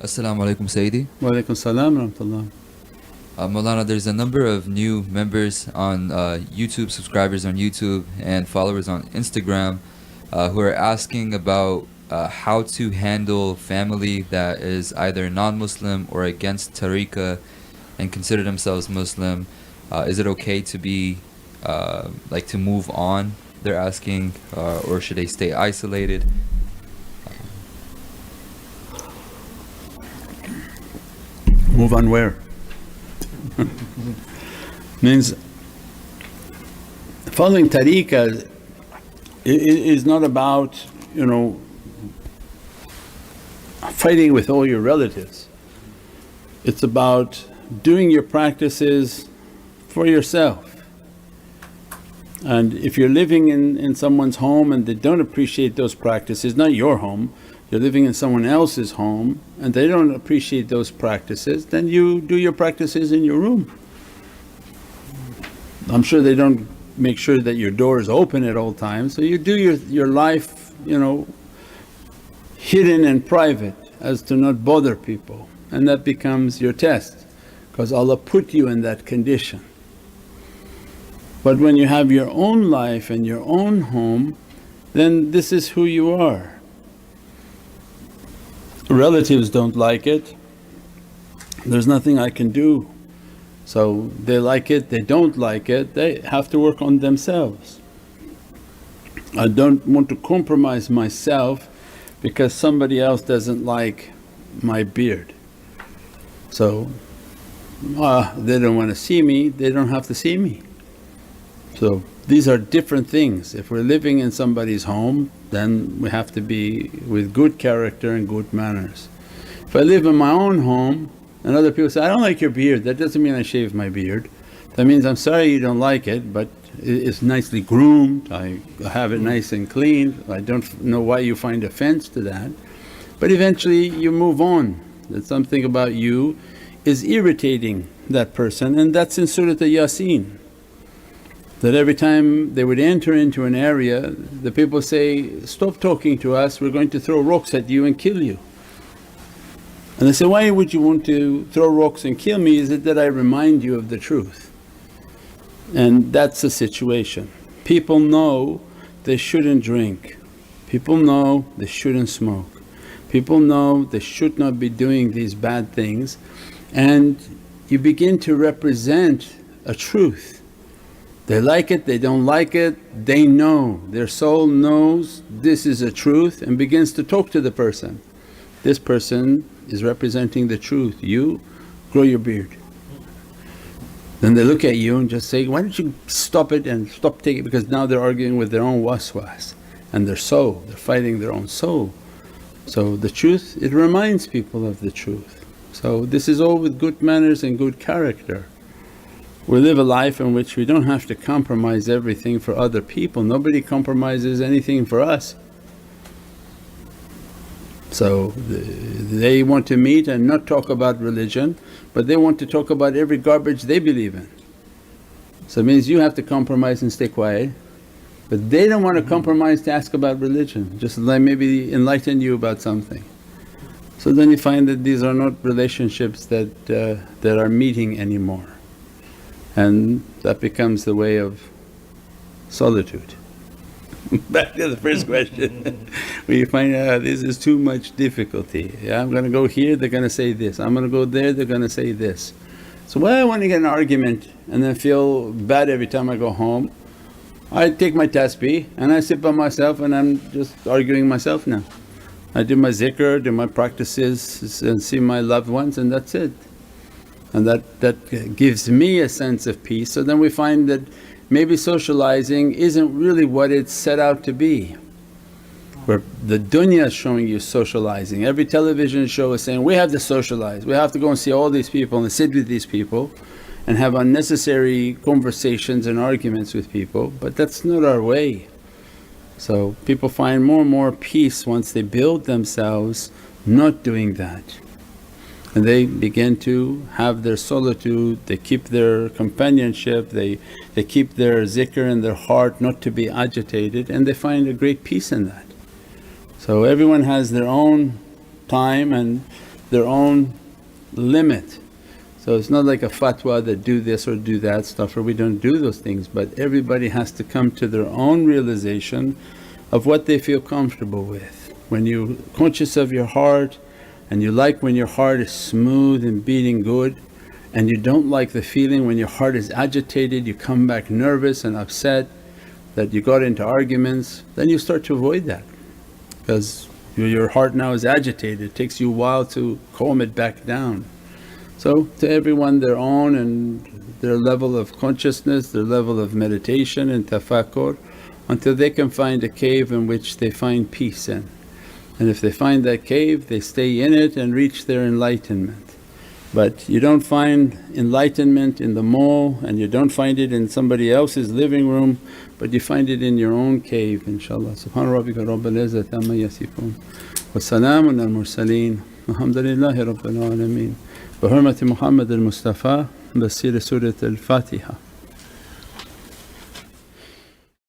Assalamu alaikum Sayyidi. Wa alaikum salam wa rahmatullah. Mawlana, there's a number of new members on YouTube, subscribers on YouTube and followers on Instagram who are asking about how to handle family that is either non-Muslim or against tariqah and consider themselves Muslim. Is it okay to be, to move on, they're asking, or should they stay isolated? Move on where? Means following tariqah is not about, fighting with all your relatives. It's about doing your practices for yourself. And if you're living in someone's home and they don't appreciate those practices, not your home, you're living in someone else's home and they don't appreciate those practices, then you do your practices in your room. I'm sure they don't make sure that your door is open at all times, so you do your life hidden and private as to not bother people, and that becomes your test because Allah put you in that condition. But when you have your own life and your own home, then this is who you are. Relatives don't like it, there's nothing I can do. So they like it, they don't like it, they have to work on themselves. I don't want to compromise myself because somebody else doesn't like my beard. So they don't want to see me, they don't have to see me. So these are different things. If we're living in somebody's home, then we have to be with good character and good manners. If I live in my own home and other people say, I don't like your beard, that doesn't mean I shave my beard. That means I'm sorry you don't like it, but it's nicely groomed, I have it nice and clean. I don't know why you find offense to that. But eventually you move on, that something about you is irritating that person, and that's in Surah Yasin. That every time they would enter into an area, the people say, stop talking to us, we're going to throw rocks at you and kill you. And they say, why would you want to throw rocks and kill me? Is it that I remind you of the truth? And that's the situation. People know they shouldn't drink, people know they shouldn't smoke, people know they should not be doing these bad things, and you begin to represent a truth. They like it, they don't like it, they know, their soul knows this is a truth and begins to talk to the person. This person is representing the truth, you grow your beard. Then they look at you and just say, why don't you stop it and stop taking it, because now they're arguing with their own waswas and their soul, they're fighting their own soul. So the truth, it reminds people of the truth. So this is all with good manners and good character. We live a life in which we don't have to compromise everything for other people, nobody compromises anything for us. So they want to meet and not talk about religion, but they want to talk about every garbage they believe in. So it means you have to compromise and stay quiet, but they don't want to compromise to ask about religion, just like maybe enlighten you about something. So then you find that these are not relationships that are meeting anymore, and that becomes the way of solitude. Back to the first question, where you find out this is too much difficulty. Yeah, I'm going to go here, they're going to say this, I'm going to go there, they're going to say this. So why I want to get an argument and then feel bad every time I go home, I take my tasbih and I sit by myself and I'm just arguing myself now. I do my zikr, do my practices and see my loved ones, and that's it. And that gives me a sense of peace. So then we find that maybe socializing isn't really what it's set out to be. Where the dunya is showing you socializing, every television show is saying, we have to socialize, we have to go and see all these people and sit with these people and have unnecessary conversations and arguments with people, but that's not our way. So people find more and more peace once they build themselves not doing that. And they begin to have their solitude, they keep their companionship, they keep their zikr in their heart not to be agitated, and they find a great peace in that. So everyone has their own time, and their own limit. So it's not like a fatwa that do this or do that stuff, or we don't do those things, but everybody has to come to their own realization of what they feel comfortable with. When you're conscious of your heart and you like when your heart is smooth and beating good, and you don't like the feeling when your heart is agitated, you come back nervous and upset that you got into arguments, then you start to avoid that because your heart now is agitated. It takes you a while to calm it back down. So to everyone their own and their level of consciousness, their level of meditation and tafakkur, until they can find a cave in which they find peace in. And if they find that cave, they stay in it and reach their enlightenment. But you don't find enlightenment in the mall, and you don't find it in somebody else's living room, but you find it in your own cave, inshaAllah. Subhana rabbika rabbil izzati amma yasifoon wa salaamun al mursaleen walhamdulillahi rabbil alameen. Bi hurmati Muhammad al Mustafa bi siri Surat al Fatiha.